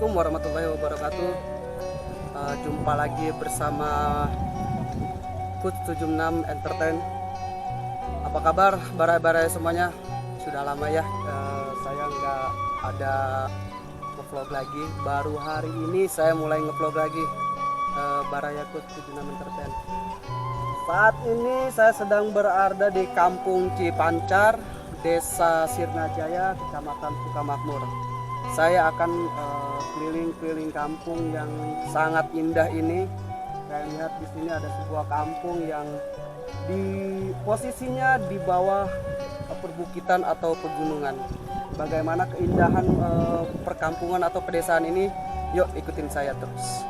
Assalamualaikum warahmatullahi wabarakatuh. Jumpa lagi bersama Coach 76 Entertain. Apa kabar barai-barai semuanya? Sudah lama ya saya nggak ada ngevlog lagi. Baru hari ini saya mulai ngevlog lagi Baraya Coach 76 Entertain. Saat ini saya sedang berada di Kampung Cipancar, Desa Sirnajaya, Kecamatan Sukamakmur. Saya akan keliling-keliling kampung yang sangat indah ini. Saya lihat di sini ada sebuah kampung yang di posisinya di bawah perbukitan atau pegunungan. Bagaimana keindahan perkampungan atau pedesaan ini? Yuk ikutin saya terus.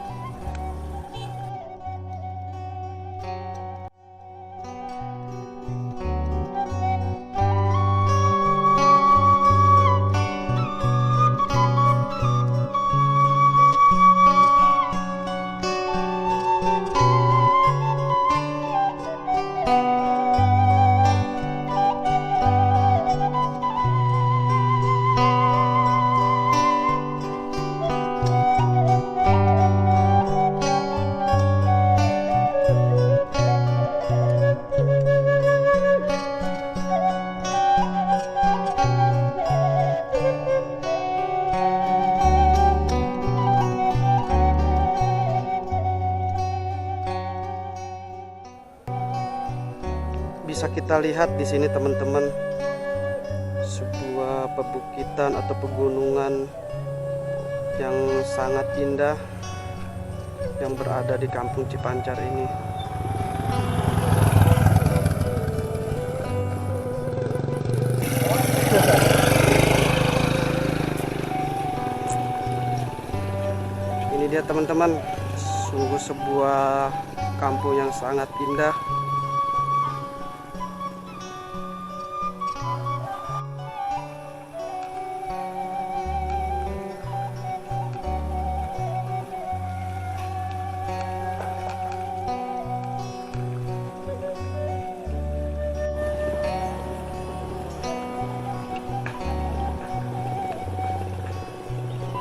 Bisa kita lihat di sini teman-teman, sebuah perbukitan atau pegunungan yang sangat indah yang berada di Kampung Cipancar ini. Ini dia teman-teman, sungguh sebuah kampung yang sangat indah.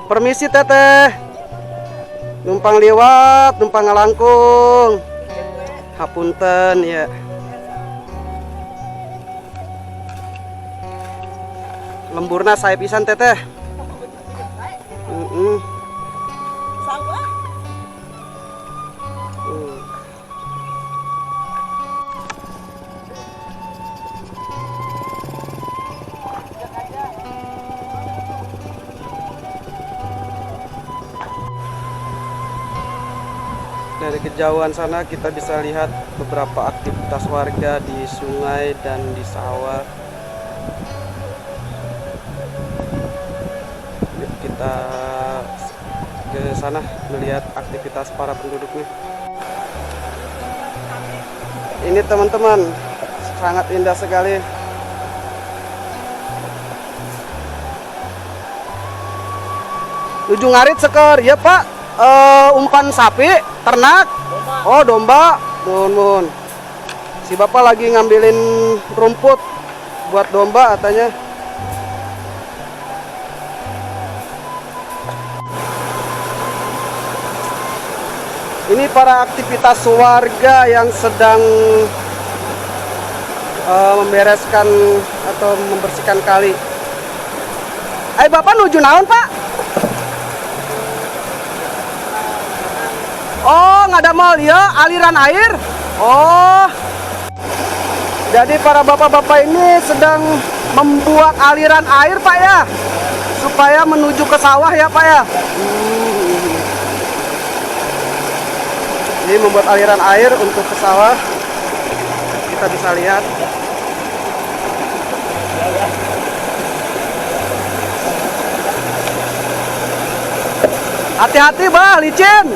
Permisi teteh, numpang liwat, numpang ngalangkung. Hapunten ya. Lemburna saya pisan teteh. Dari kejauhan sana kita bisa lihat beberapa aktivitas warga di sungai dan di sawah. Yuk kita ke sana melihat aktivitas para penduduknya. Ini teman-teman, sangat indah sekali. Nuju ngarit sekor, ya Pak. Umpan sapi, ternak, oh domba, mohon. Si bapak lagi ngambilin rumput buat domba katanya. Ini para aktivitas warga yang sedang membereskan atau membersihkan kali. Bapak nuju naon Pak? Oh, nggak ada mal ya, aliran air. Oh, jadi para bapak-bapak ini sedang membuat aliran air Pak ya, supaya menuju ke sawah ya Pak ya. Ini membuat aliran air untuk ke sawah. Kita bisa lihat. Hati-hati bah, licin.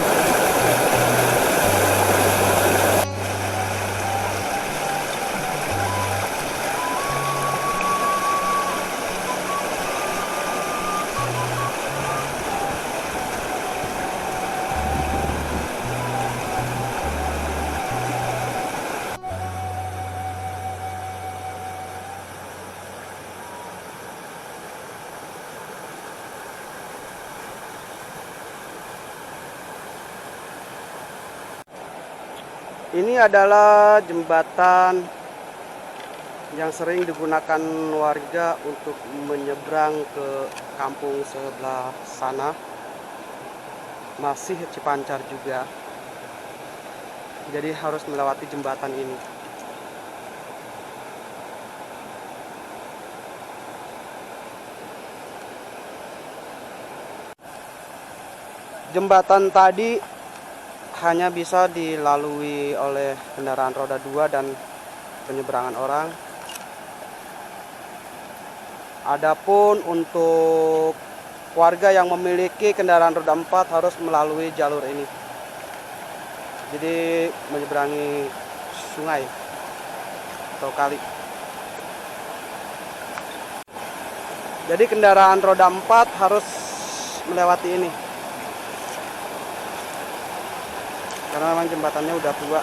Ini adalah jembatan yang sering digunakan warga untuk menyeberang ke kampung sebelah sana. Masih Cipancar juga. Jadi harus melewati jembatan ini. Jembatan tadi hanya bisa dilalui oleh kendaraan roda 2 dan penyeberangan orang. Adapun untuk warga yang memiliki kendaraan roda 4 harus melalui jalur ini. Jadi menyeberangi sungai atau kali. Jadi kendaraan roda 4 harus melewati ini. Karena memang jembatannya udah tua.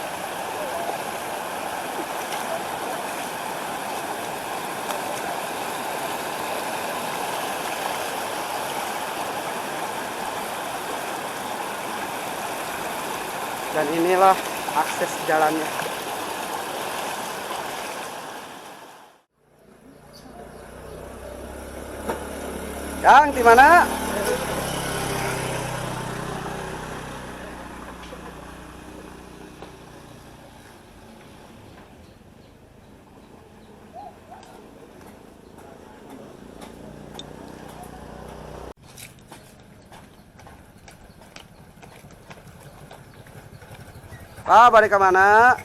Dan inilah akses jalannya. Yang di mana? Pak, balik ke mana?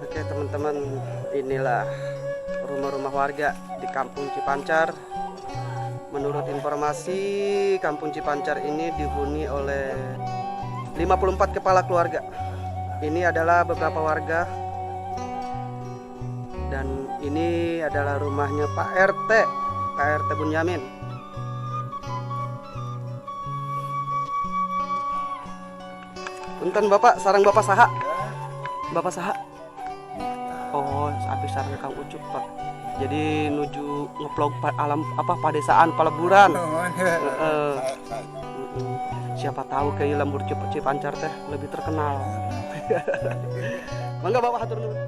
Oke teman-teman, inilah rumah-rumah warga di Kampung Cipancar. Menurut informasi, Kampung Cipancar ini dihuni oleh 54 kepala keluarga. Ini adalah beberapa warga. Dan ini adalah rumahnya Pak RT, Pak RT Bunyamin. Punten Bapak, sarang Bapak saha? Bapak saha? Oh, habis sarang Kang Ucup Pak. Jadi nuju ngevlog alam apa padesaan peleburan. Siapa tahu kayak lembur Cipancar teh lebih terkenal. Mangga Bapak hatur nuhun.